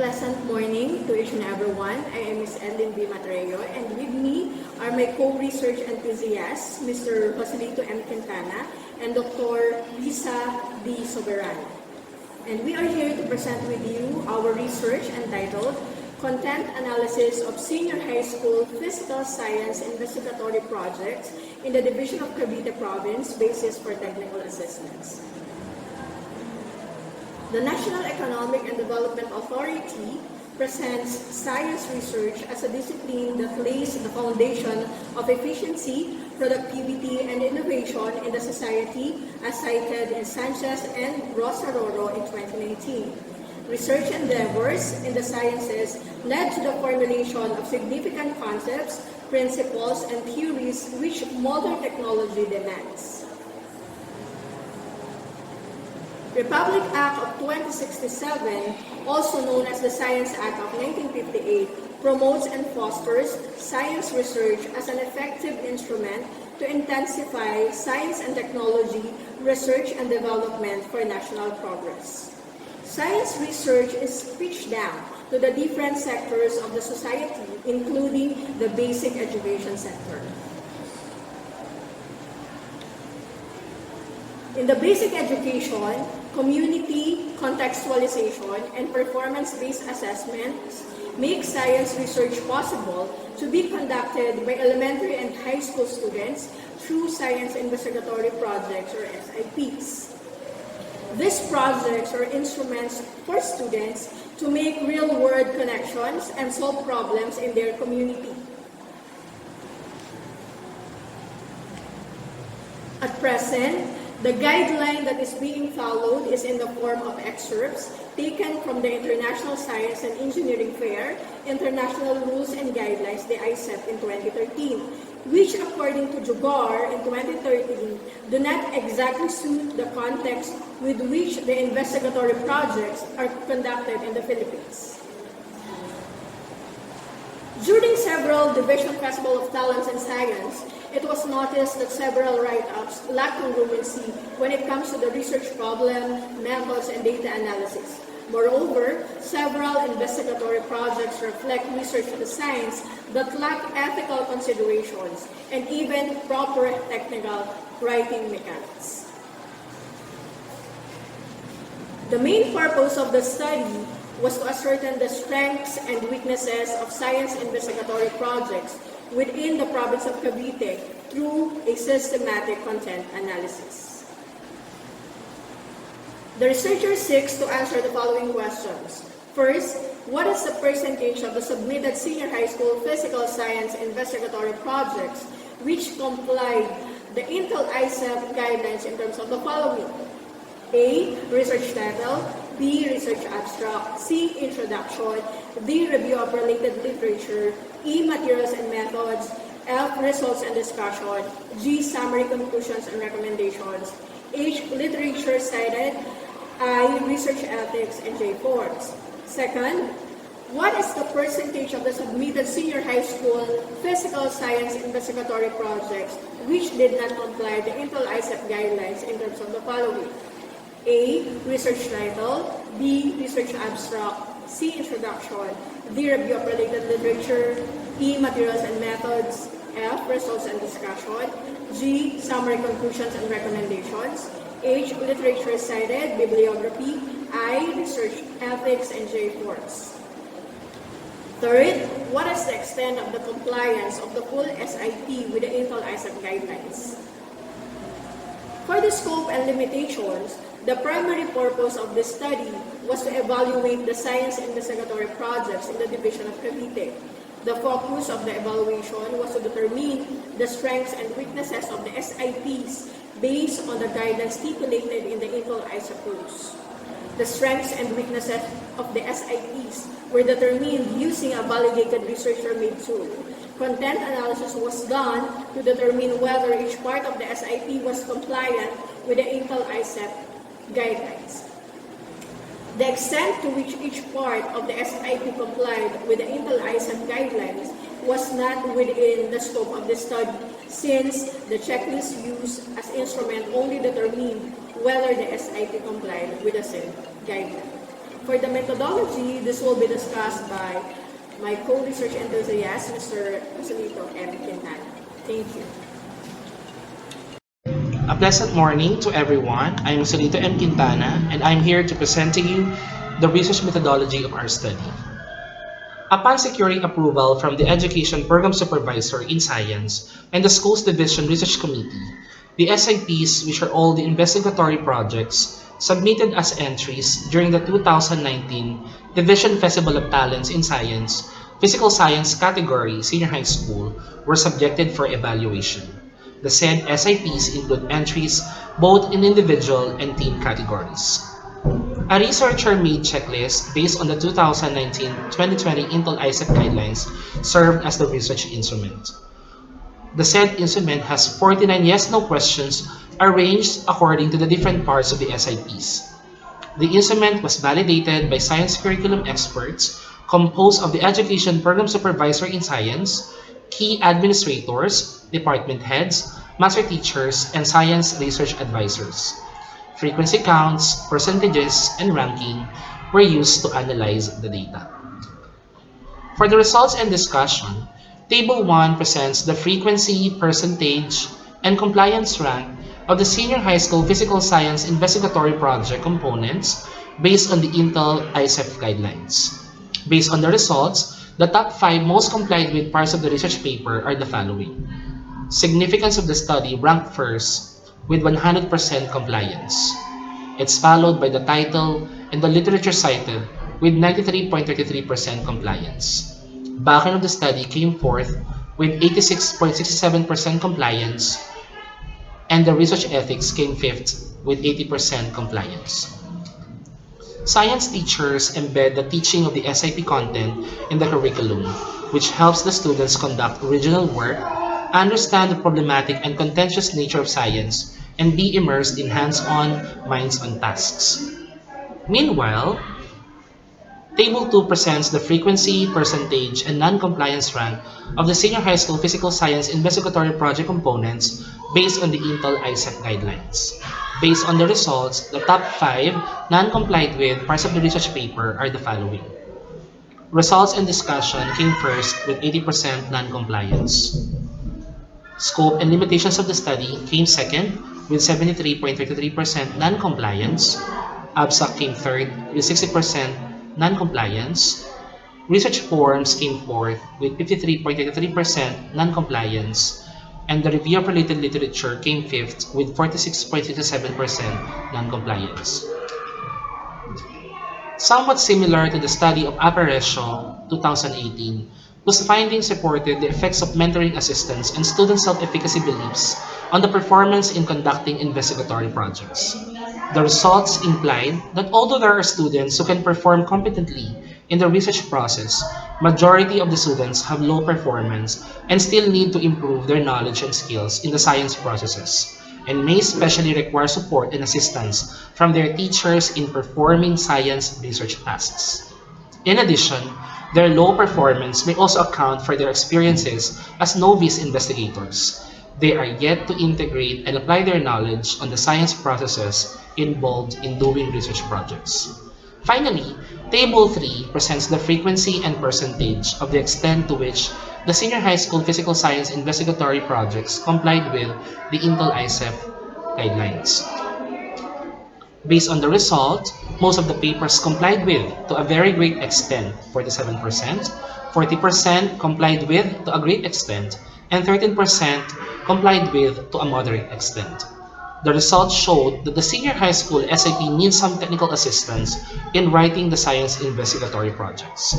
pleasant morning to each and everyone. I am Ms. Edlyn Matreo, and with me are my co-research enthusiasts, Mr. Joselito and Quintana, and Dr. Riza Soberano. And we are here to present with you our research entitled Content Analysis of Senior High School Physical Science Investigatory Projects in the Division of Cavite Province, Basis for Technical Assessments. The National Economic and Development Authority presents science research as a discipline that lays the foundation of efficiency, productivity, and innovation in the society, as cited in Sanchez and Rosaroro in 2019. Research endeavors in the sciences led to the formulation of significant concepts, principles, and theories which modern technology demands. Republic Act of 2067, also known as the Science Act of 1958, promotes and fosters science research as an effective instrument to intensify science and technology research and development for national progress. Science research is pitched down to the different sectors of the society, including the basic education sector. In the basic education, community contextualization and performance-based assessments make science research possible to be conducted by elementary and high school students through science investigatory projects or SIPs. These projects are instruments for students to make real-world connections and solve problems in their community. At present, the guideline that is being followed is in the form of excerpts taken from the International Science and Engineering Fair, International Rules and Guidelines, the ISEF in 2013, which according to Jugar in 2013 do not exactly suit the context with which the investigatory projects are conducted in the Philippines. During several Division Festival of Talents in Science, it was noticed that several write-ups lack congruency when it comes to the research problem, methods, and data analysis. Moreover, several investigatory projects reflect research designs that lack ethical considerations and even proper technical writing mechanics. The main purpose of the study was to ascertain the strengths and weaknesses of science investigatory projects within the Province of Cavite through a systematic content analysis. The researcher seeks to answer the following questions. First, what is the percentage of the submitted senior high school physical science investigatory projects which complied the INTEL ISEF guidelines in terms of the following? A. Research title. B. Research abstract. C. Introduction. D. Review of related literature. E. Materials and methods. F. Results and discussion. G. Summary, conclusions, and recommendations. H. Literature cited. I. Research ethics. And J. Forms. Second, what is the percentage of the submitted senior high school physical science investigatory projects which did not comply the INTEL ISEF guidelines in terms of the following? A. Research title. B. Research abstract. C. Introduction. D. Review of related literature. E. Materials and methods. F. Results and discussion. G. Summary, conclusions, and recommendations. H. Literature cited, bibliography. I. Research ethics, and J. Forms. Third, what is the extent of the compliance of the full SIP with the INTEL ISEF guidelines? For the scope and limitations, the primary purpose of this study was to evaluate the science investigatory projects in the Division of Cavite. The focus of the evaluation was to determine the strengths and weaknesses of the SIPs based on the guidelines stipulated in the INTEL ISEF rules. The strengths and weaknesses of the SIPs were determined using a validated researcher-made tool. Content analysis was done to determine whether each part of the SIP was compliant with the INTEL ISEF guidelines. The extent to which each part of the SIP complied with the INTEL ISEF guidelines was not within the scope of the study, since the checklist used as instrument only determined whether the SIP complied with the said guideline. For the methodology, this will be discussed by my co-research enthusiast, Mr. Joselito and Quintana. Thank you. A pleasant morning to everyone. I'm Joselito M. Quintana, and I'm here to present to you the research methodology of our study. Upon securing approval from the Education Program Supervisor in Science and the Schools Division Research Committee, the SIPs, which are all the investigatory projects, submitted as entries during the 2019 Division Festival of Talents in Science, Physical Science category, Senior High School, were subjected for evaluation. The said SIPs include entries both in individual and team categories. A researcher-made checklist based on the 2019-2020 INTEL ISEF guidelines served as the research instrument. The said instrument has 49 yes-no questions arranged according to the different parts of the SIPs. The instrument was validated by science curriculum experts composed of the Education Program Supervisor in Science, key administrators, department heads, master teachers, and science research advisors. Frequency counts, percentages, and ranking were used to analyze the data. For the results and discussion, Table 1 presents the frequency, percentage, and compliance rank of the Senior High School Physical Science Investigatory Project components based on the INTEL ISEF guidelines. Based on the results, the top 5 most complied with parts of the research paper are the following. Significance of the study ranked first with 100% compliance. It's followed by the title and the literature cited with 93.33% compliance. Background of the study came fourth with 86.67% compliance, and the research ethics came fifth with 80% compliance. Science teachers embed the teaching of the SIP content in the curriculum, which helps the students conduct original work, understand the problematic and contentious nature of science, and be immersed in hands-on, minds-on tasks. Meanwhile, Table 2 presents the frequency, percentage, and non-compliance rank of the Senior High School Physical Science Investigatory Project components based on the INTEL ISEF guidelines. Based on the results, the top 5 non-complied with parts of the research paper are the following. Results and discussion came first with 80% non-compliance. Scope and limitations of the study came second with 73.33% non-compliance. Abstract came third with 60% non-compliance. Research forms came fourth with 53.83% non-compliance. And the review of related literature came fifth with 46.67% non-compliance. Somewhat similar to the study of Appareccio 2018, whose findings reported the effects of mentoring assistance and student self-efficacy beliefs on the performance in conducting investigatory projects. The results implied that although there are students who can perform competently in the research process, majority of the students have low performance and still need to improve their knowledge and skills in the science processes, and may especially require support and assistance from their teachers in performing science research tasks. In addition, their low performance may also account for their experiences as novice investigators. They are yet to integrate and apply their knowledge on the science processes involved in doing research projects. Finally, Table 3 presents the frequency and percentage of the extent to which the Senior High School Physical Science Investigatory Projects complied with the INTEL ISEF guidelines. Based on the result, most of the papers complied with to a very great extent, 47%, 40% complied with to a great extent, and 13% complied with to a moderate extent. The results showed that the senior high school SIP needs some technical assistance in writing the science investigatory projects.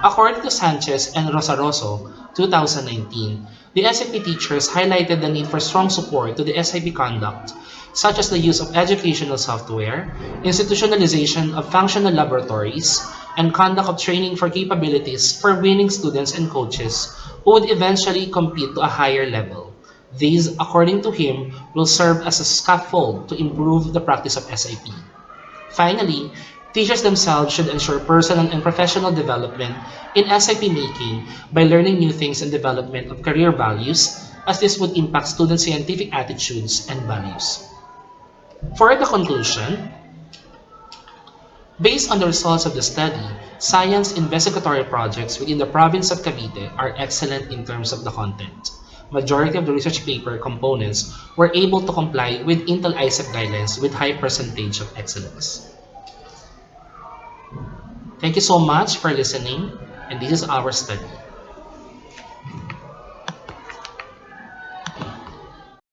According to Sanchez and Rosaroso, 2019, the SIP teachers highlighted the need for strong support to the SIP conduct, such as the use of educational software, institutionalization of functional laboratories, and conduct of training for capabilities for winning students and coaches who would eventually compete to a higher level. These, according to him, will serve as a scaffold to improve the practice of SIP. Finally, teachers themselves should ensure personal and professional development in SIP making by learning new things and development of career values, as this would impact students' scientific attitudes and values. For the conclusion, Based on the results of the study, science investigatory projects within the province of Cavite are excellent in terms of the content. Majority of the research paper components were able to comply with INTEL ISEF guidelines with high percentage of excellence. Thank you so much for listening, and this is our study.